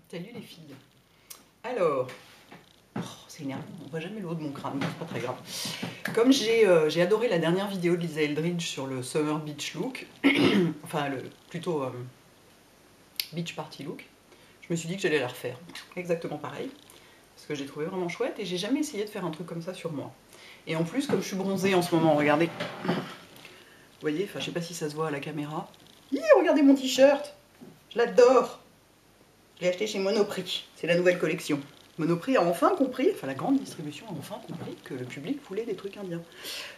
Salut les filles. Alors, c'est énervant, on voit jamais le haut de mon crâne, c'est pas très grave. Comme j'ai adoré la dernière vidéo de Lisa Eldridge sur le Summer Beach Look, enfin plutôt Beach Party Look, je me suis dit que j'allais la refaire. Exactement pareil, parce que j'ai trouvé vraiment chouette et j'ai jamais essayé de faire un truc comme ça sur moi. Et en plus, comme je suis bronzée en ce moment, regardez. Vous voyez, enfin je sais pas si ça se voit à la caméra. Regardez mon t-shirt, je l'adore. Je l'ai acheté chez Monoprix, c'est la nouvelle collection. Monoprix a enfin compris, enfin la grande distribution a enfin compris que le public voulait des trucs indiens.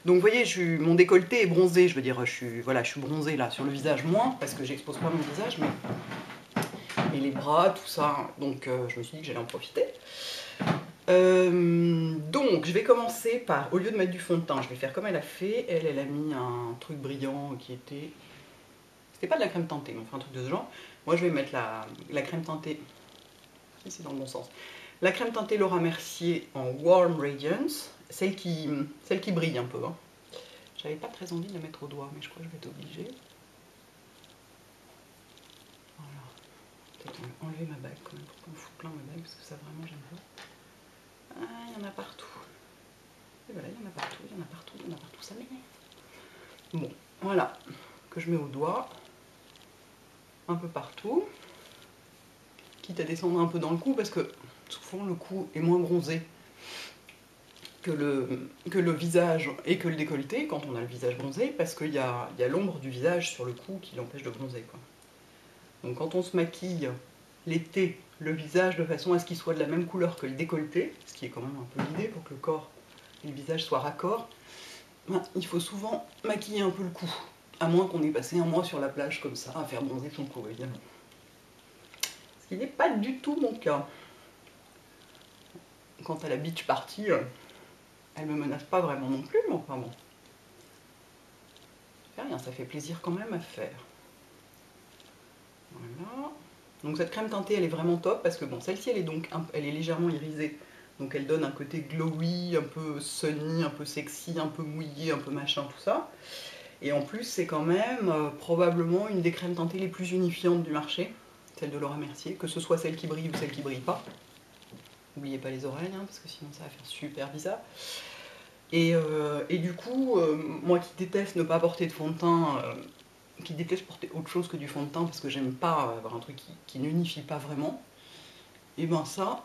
Donc vous voyez, mon décolleté est bronzé, je veux dire, je suis bronzée là, sur le visage moins, parce que j'expose pas mon visage, mais les bras, tout ça, donc je me suis dit que j'allais en profiter. Donc je vais commencer par, au lieu de mettre du fond de teint, je vais faire comme elle a fait. Elle a mis un truc brillant qui était... C'était pas de la crème teintée, mais enfin un truc de ce genre. Moi je vais mettre la crème teintée, si c'est dans le bon sens. La crème teintée Laura Mercier en Warm Radiance, celle qui brille un peu. Hein. J'avais pas très envie de la mettre au doigt, mais je crois que je vais être obligée. Voilà. Peut-être enlever ma bague quand même, pour qu'on me foute plein ma bague, parce que ça vraiment j'aime pas. Ah, il y en a partout. Et voilà, il y en a partout, il y en a partout, il y en a partout, ça m'énerve. Bon, voilà, que je mets au doigt, un peu partout, quitte à descendre un peu dans le cou, parce que souvent le cou est moins bronzé que le visage et que le décolleté, quand on a le visage bronzé, parce qu'il y a l'ombre du visage sur le cou qui l'empêche de bronzer, quoi. Donc quand on se maquille l'été, le visage, de façon à ce qu'il soit de la même couleur que le décolleté, ce qui est quand même un peu l'idée pour que le corps et le visage soient raccords, ben, il faut souvent maquiller un peu le cou, à moins qu'on ait passé un mois sur la plage comme ça, à faire bronzer son cou, évidemment. Ce qui n'est pas du tout mon cas. Quant à la beach party, elle me menace pas vraiment non plus, mais enfin bon. Ça fait rien, ça fait plaisir quand même à faire. Voilà. Donc cette crème teintée, elle est vraiment top, parce que bon, celle-ci, elle est légèrement irisée. Donc elle donne un côté glowy, un peu sunny, un peu sexy, un peu mouillé, un peu machin, tout ça. Et en plus, c'est quand même probablement une des crèmes teintées les plus unifiantes du marché, celle de Laura Mercier, que ce soit celle qui brille ou celle qui brille pas. N'oubliez pas les oreilles, hein, parce que sinon ça va faire super bizarre. Et du coup, moi qui déteste ne pas porter de fond de teint, qui déteste porter autre chose que du fond de teint, parce que j'aime pas avoir un truc qui n'unifie pas vraiment, et ben ça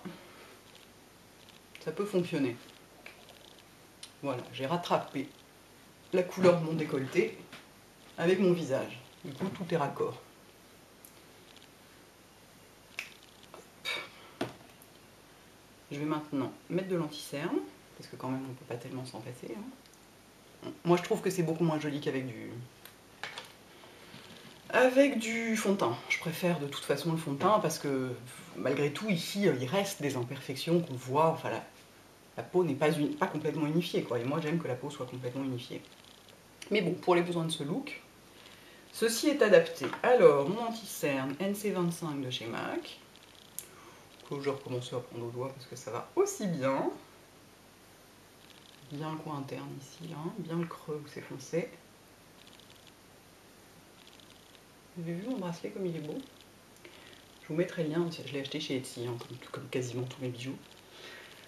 peut fonctionner. Voilà, j'ai rattrapé la couleur de mon décolleté avec mon visage. Du coup, tout est raccord. Je vais maintenant mettre de l'anti-cerne, parce que quand même on peut pas tellement s'en passer. Hein. Moi je trouve que c'est beaucoup moins joli qu'avec du fond de teint. Je préfère de toute façon le fond de teint parce que malgré tout ici il reste des imperfections qu'on voit, enfin la peau n'est pas complètement unifiée quoi, et moi j'aime que la peau soit complètement unifiée. Mais bon, pour les besoins de ce look, ceci est adapté. Alors, mon anti-cerne NC25 de chez MAC, que je vais recommencer à prendre au doigt parce que ça va aussi bien. Bien le coin interne ici, hein, bien le creux où c'est foncé. Vous avez vu mon bracelet comme il est beau? Je vous mettrai le lien, je l'ai acheté chez Etsy, hein, comme quasiment tous mes bijoux.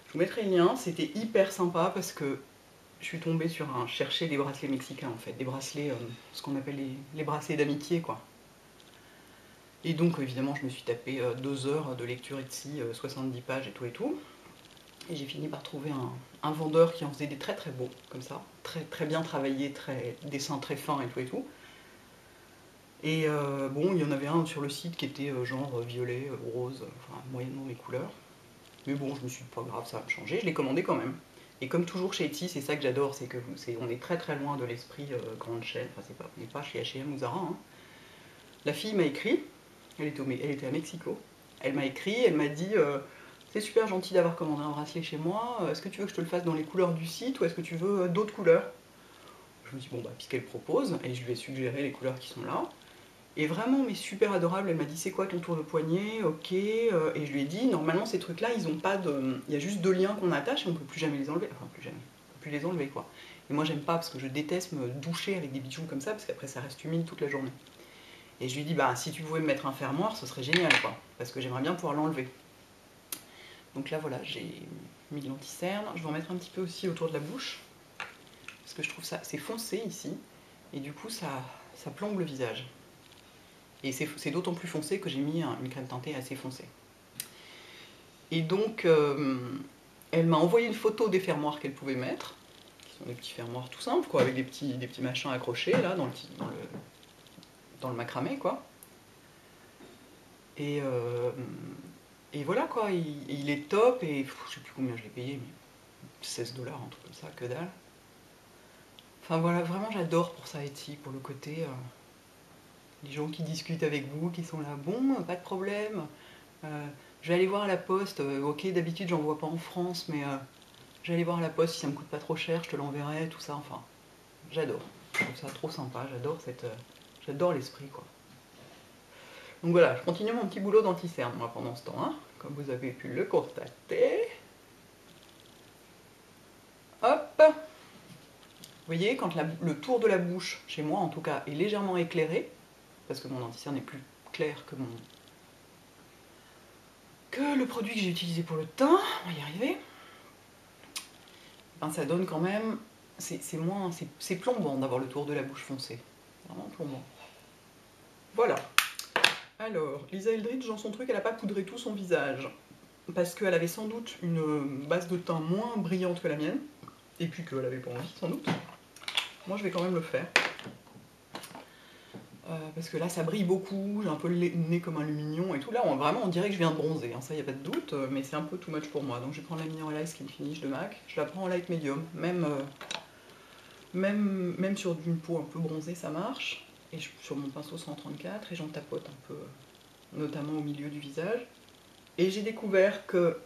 Je vous mettrai le lien, c'était hyper sympa parce que je suis tombée sur chercher des bracelets mexicains en fait, des bracelets, ce qu'on appelle les bracelets d'amitié quoi. Et donc évidemment je me suis tapé 2 heures de lecture Etsy, 70 pages et tout et tout. Et j'ai fini par trouver un vendeur qui en faisait des très très beaux, comme ça, très, très bien travaillés, dessin très fin et tout et tout. Et bon, il y en avait un sur le site qui était genre violet, rose, enfin moyennement mes couleurs. Mais bon, je me suis dit pas grave, ça va me changer, je l'ai commandé quand même. Et comme toujours chez Etsy, c'est ça que j'adore, c'est que on est très très loin de l'esprit grande chaîne, enfin on n'est pas chez H&M ou Zara. Hein. La fille m'a écrit, elle était à Mexico, elle m'a écrit, elle m'a dit c'est super gentil d'avoir commandé un bracelet chez moi, est-ce que tu veux que je te le fasse dans les couleurs du site ou est-ce que tu veux d'autres couleurs? Je me dis bon bah puisqu'elle propose, et je lui ai suggéré les couleurs qui sont là. Et vraiment, mais super adorable, elle m'a dit c'est quoi ton tour de poignet, ok, et je lui ai dit normalement ces trucs là ils ont pas de... Il y a juste 2 liens qu'on attache et on peut plus jamais les enlever, enfin plus jamais, on peut plus les enlever quoi. Et moi j'aime pas parce que je déteste me doucher avec des bijoux comme ça parce qu'après ça reste humide toute la journée. Et je lui dis, bah si tu pouvais me mettre un fermoir, ce serait génial, quoi, parce que j'aimerais bien pouvoir l'enlever. Donc là, voilà, j'ai mis de l'anti-cerne. Je vais en mettre un petit peu aussi autour de la bouche, parce que je trouve ça, c'est foncé ici, et du coup, ça plombe le visage. Et c'est d'autant plus foncé que j'ai mis une crème teintée assez foncée. Et donc, elle m'a envoyé une photo des fermoirs qu'elle pouvait mettre, qui sont des petits fermoirs tout simples, quoi, avec des petits machins accrochés, là, dans le macramé, quoi. Et voilà, quoi, il est top, et je sais plus combien je l'ai payé, mais 16 $, un truc comme ça, que dalle. Enfin voilà, vraiment j'adore pour ça Etsy, pour le côté, les gens qui discutent avec vous, qui sont là, bon, pas de problème, je vais aller voir à la poste, ok d'habitude j'en vois pas en France, mais je vais aller voir à la poste si ça me coûte pas trop cher, je te l'enverrai, tout ça, enfin, j'adore. Je trouve ça trop sympa, j'adore l'esprit, quoi. Donc voilà, je continue mon petit boulot d'anti-cerne, moi, pendant ce temps, hein, comme vous avez pu le constater. Hop! Vous voyez, quand le tour de la bouche, chez moi en tout cas, est légèrement éclairé, parce que mon anti-cerne est plus clair que le produit que j'ai utilisé pour le teint, on va y arriver, ben ça donne quand même, c'est plombant d'avoir le tour de la bouche foncé, vraiment plombant. Voilà. Alors, Lisa Eldridge, dans son truc, elle n'a pas poudré tout son visage, parce qu'elle avait sans doute une base de teint moins brillante que la mienne, et puis qu'elle avait pas envie, sans doute. Moi, je vais quand même le faire. Parce que là ça brille beaucoup, j'ai un peu le nez comme un lumignon et tout. Là vraiment on dirait que je viens de bronzer, hein, ça y a pas de doute, mais c'est un peu too much pour moi. Donc je vais prendre la Mineral Skin Finish de MAC, je la prends en light medium, même sur une peau un peu bronzée ça marche. Et sur mon pinceau 134 et j'en tapote un peu, notamment au milieu du visage. Et j'ai découvert que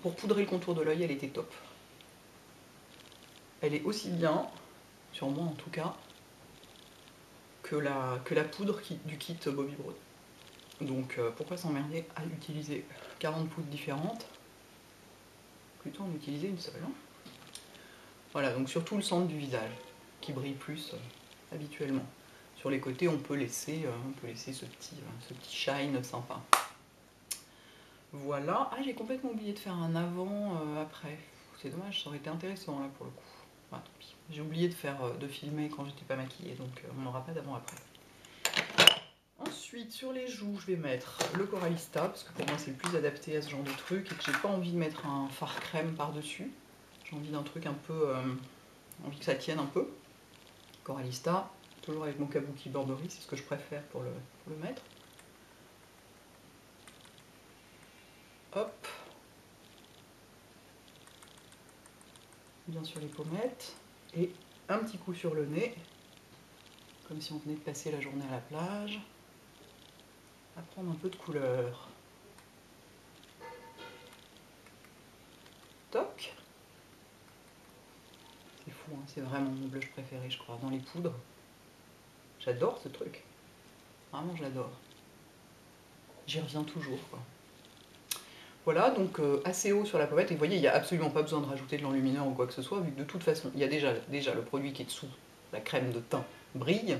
pour poudrer le contour de l'œil elle était top. Elle est aussi bien, sur moi en tout cas, que la poudre du kit Bobbi Brown. Donc pourquoi s'emmerder à utiliser 40 poudres différentes? Plutôt en utiliser une seule. Hein. Voilà, donc surtout le centre du visage, qui brille plus habituellement. Sur les côtés, on peut laisser ce petit shine sympa. Voilà. Ah, j'ai complètement oublié de faire un avant-après. C'est dommage, ça aurait été intéressant là pour le coup. Ah, tant pis. J'ai oublié de filmer quand j'étais pas maquillée, donc on n'aura pas d'avant-après. Ensuite, sur les joues, je vais mettre le Coralista, parce que pour moi c'est le plus adapté à ce genre de truc, et que j'ai pas envie de mettre un fard crème par-dessus. J'ai envie d'un truc un peu... envie que ça tienne un peu. Coralista, toujours avec mon Kabuki Burberry, c'est ce que je préfère pour le mettre. Hop. Bien sur les pommettes. Et un petit coup sur le nez, comme si on venait de passer la journée à la plage. À prendre un peu de couleur. Toc. C'est fou, hein, c'est vraiment mon blush préféré, je crois, dans les poudres. J'adore ce truc. Vraiment, j'adore. J'y reviens toujours, quoi. Voilà, donc assez haut sur la pommette. Et vous voyez, il n'y a absolument pas besoin de rajouter de l'enlumineur ou quoi que ce soit, vu que de toute façon, il y a déjà le produit qui est dessous, la crème de teint, brille.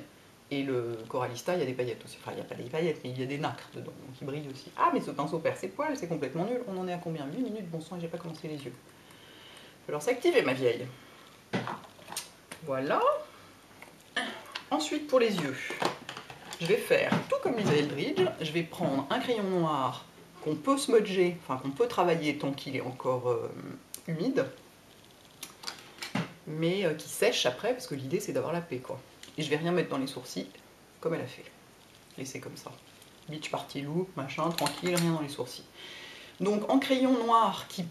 Et le Coralista, il y a des paillettes aussi. Enfin, il n'y a pas des paillettes, mais il y a des nacres dedans, donc il brille aussi. Ah, mais ce pinceau perd ses poils, c'est complètement nul. On en est à combien? 8 minutes, bon sang, et j'ai pas commencé les yeux. Alors s'activer, ma vieille. Voilà. Ensuite, pour les yeux, je vais faire tout comme Lisa Eldridge. Je vais prendre un crayon noir qu'on peut smudger, enfin qu'on peut travailler tant qu'il est encore humide, mais qui sèche après, parce que l'idée c'est d'avoir la paix, quoi. Et je vais rien mettre dans les sourcils, comme elle a fait. Laisser comme ça. Beach party look, machin, tranquille, rien dans les sourcils. Donc en crayon noir qui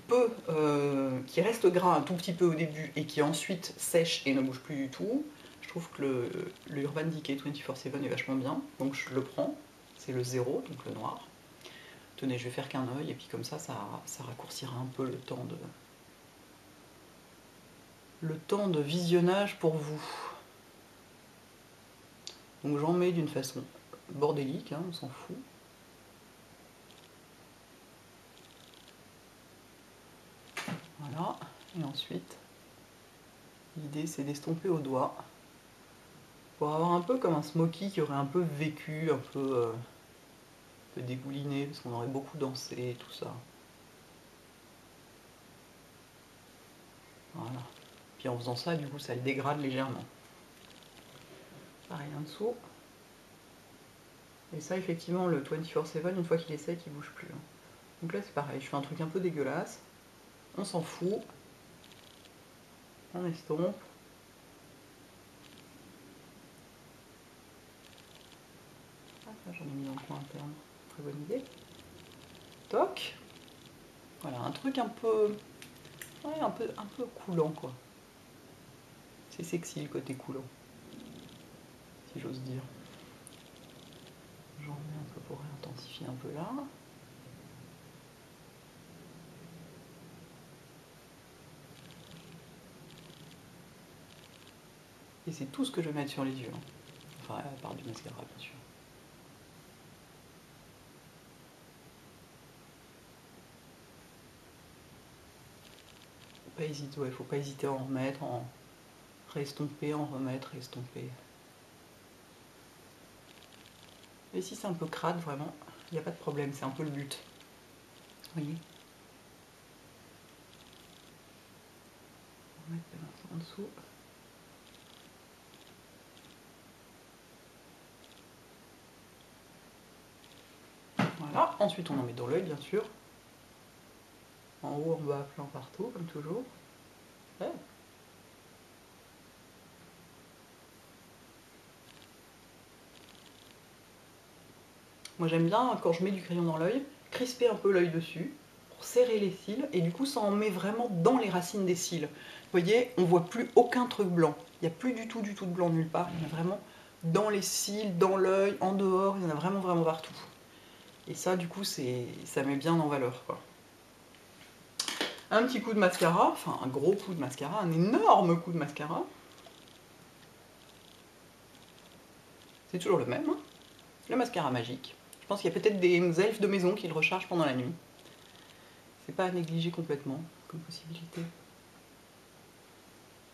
reste gras un tout petit peu au début et qui ensuite sèche et ne bouge plus du tout, je trouve que le Urban Decay 24/7 est vachement bien, donc je le prends, c'est le 0, donc le noir. Tenez, je vais faire qu'un œil et puis comme ça raccourcira un peu le temps de visionnage pour vous. Donc j'en mets d'une façon bordélique, hein, on s'en fout. Voilà, et ensuite, l'idée c'est d'estomper au doigt. Pour avoir un peu comme un smoky qui aurait un peu vécu, un peu dégouliné, parce qu'on aurait beaucoup dansé et tout ça. Voilà. Puis en faisant ça, du coup, ça le dégrade légèrement. Pareil en dessous. Et ça, effectivement, le 24/7, une fois qu'il est sec, il bouge plus. Donc là, c'est pareil, je fais un truc un peu dégueulasse. On s'en fout. On estompe. Ah, j'en ai mis dans le coin interne. Très bonne idée. Toc. Voilà, un truc un peu... Ouais, un peu coulant, quoi. C'est sexy, le côté coulant. Si j'ose dire. J'en mets un peu pour intensifier un peu là. Et c'est tout ce que je vais mettre sur les yeux. Enfin, à part du mascara, bien sûr. Pas hésiter, ouais, faut pas hésiter à en remettre, en restomper, en remettre, restomper. Et si c'est un peu crade, vraiment, il n'y a pas de problème, c'est un peu le but. Vous voyez? On va mettre en dessous. Voilà, ensuite on en met dans l'œil, bien sûr. En haut, en bas, plein partout, comme toujours. Ouais. Moi j'aime bien, quand je mets du crayon dans l'œil, crisper un peu l'œil dessus, pour serrer les cils, et du coup ça en met vraiment dans les racines des cils. Vous voyez, on voit plus aucun truc blanc. Il n'y a plus du tout de blanc nulle part. Il y en a vraiment dans les cils, dans l'œil, en dehors, il y en a vraiment partout. Et ça, du coup, ça met bien en valeur, quoi. Un petit coup de mascara, enfin un gros coup de mascara, un énorme coup de mascara. C'est toujours le même, hein. Le mascara magique. Je pense qu'il y a peut-être des elfes de maison qui le rechargent pendant la nuit. C'est pas à négliger complètement comme possibilité.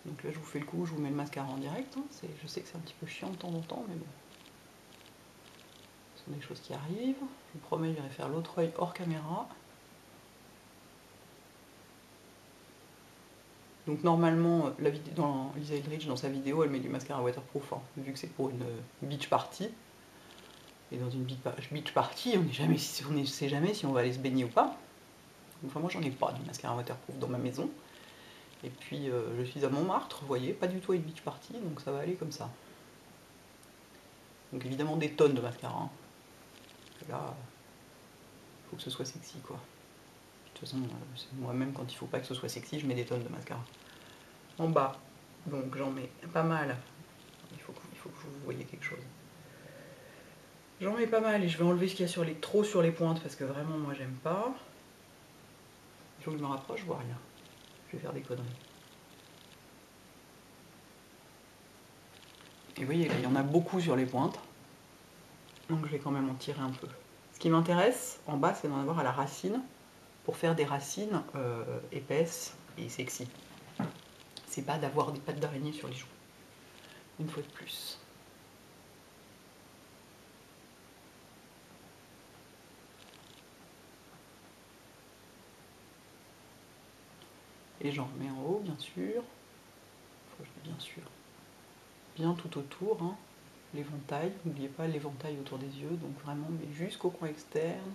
Donc là je vous fais le coup, je vous mets le mascara en direct. Hein. Je sais que c'est un petit peu chiant de temps en temps, mais bon. Ce sont des choses qui arrivent. Je vous promets, j'irai faire l'autre œil hors caméra. Donc normalement, dans Lisa Eldridge, dans sa vidéo, elle met du mascara waterproof, hein, vu que c'est pour une beach party. Et dans une beach party, on ne sait jamais si on va aller se baigner ou pas. Donc, enfin, moi, j'en ai pas de mascara waterproof dans ma maison. Et puis, je suis à Montmartre, vous voyez, pas du tout à une beach party, donc ça va aller comme ça. Donc évidemment, des tonnes de mascara. Hein. Là, il faut que ce soit sexy, quoi. De toute façon, moi-même, quand il faut pas que ce soit sexy, je mets des tonnes de mascara. En bas, donc j'en mets pas mal. Il faut que vous voyez quelque chose. J'en mets pas mal et je vais enlever ce qu'il y a trop sur les pointes parce que vraiment moi j'aime pas. Il faut que je me rapproche, je vois rien. Je vais faire des conneries. Et vous voyez, là, il y en a beaucoup sur les pointes. Donc je vais quand même en tirer un peu. Ce qui m'intéresse en bas, c'est d'en avoir à la racine pour faire des racines épaisses et sexy. C'est pas d'avoir des pattes d'araignée sur les joues. Une fois de plus. Et j'en remets en haut, bien sûr. Enfin, je dis bien sûr. Bien tout autour, hein. L'éventail. N'oubliez pas l'éventail autour des yeux. Donc vraiment, mais jusqu'au coin externe.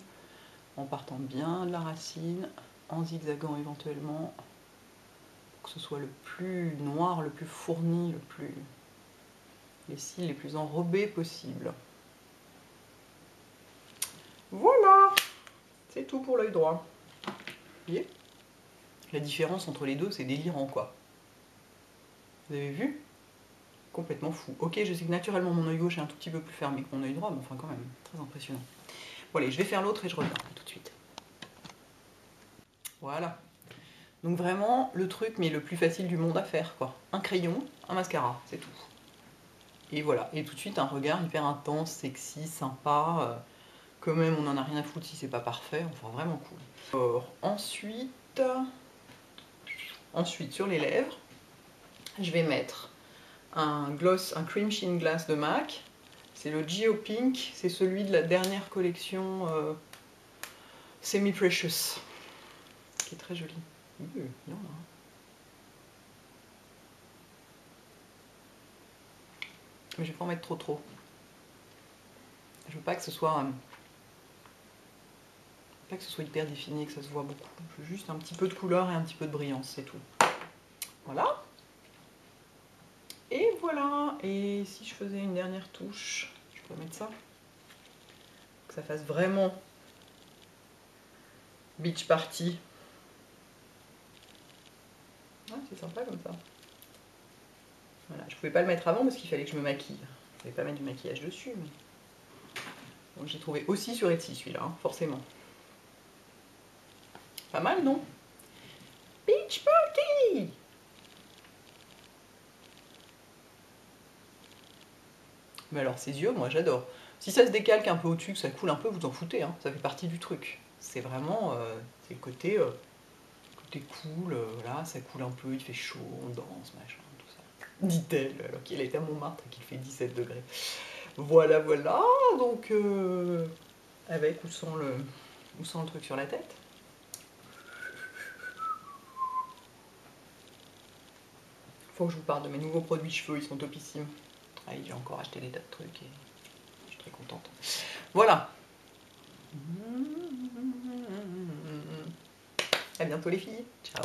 En partant bien de la racine. En zigzagant éventuellement. Pour que ce soit le plus noir, le plus fourni, les cils les plus enrobés possible. Voilà! C'est tout pour l'œil droit. Vous voyez? La différence entre les deux, c'est délirant, quoi. Vous avez vu? Complètement fou. Ok, je sais que naturellement mon œil gauche est un tout petit peu plus fermé que mon œil droit, mais enfin quand même, très impressionnant. Bon allez, je vais faire l'autre et je reviens tout de suite. Voilà. Donc vraiment, le truc, mais le plus facile du monde à faire, quoi. Un crayon, un mascara, c'est tout. Et voilà, et tout de suite un regard hyper intense, sexy, sympa. Quand même, on n'en a rien à foutre si c'est pas parfait, enfin vraiment cool. Alors, ensuite sur les lèvres, je vais mettre un gloss, un cream sheen glass de MAC. C'est le Geo Pink, c'est celui de la dernière collection Semi Precious, qui est très joli. Il y en a. Mais je vais pas en mettre trop. Je veux pas que ce soit hyper défini, que ça se voit beaucoup. Je veux juste un petit peu de couleur et un petit peu de brillance, c'est tout. Voilà. Et voilà. Et si je faisais une dernière touche, je pourrais mettre ça. Que ça fasse vraiment beach party. Ouais, c'est sympa comme ça. Voilà, je pouvais pas le mettre avant parce qu'il fallait que je me maquille. Je pouvais pas mettre du maquillage dessus, mais... Donc j'ai trouvé aussi sur Etsy celui-là, hein, forcément. Pas mal, non? Beach party! Mais alors ces yeux, moi j'adore. Si ça se décalque un peu au-dessus, que ça coule un peu, vous en foutez, hein, ça fait partie du truc. C'est vraiment, c'est le côté cool, voilà, ça coule un peu, il fait chaud, on danse, machin, tout ça. Dit-elle, alors qu'il est à Montmartre et qu'il fait 17 degrés. Voilà, voilà, donc avec où sent le truc sur la tête. Faut que je vous parle de mes nouveaux produits cheveux, ils sont topissimes. Ah, j'ai encore acheté des tas de trucs et je suis très contente. Voilà. À bientôt les filles. Ciao.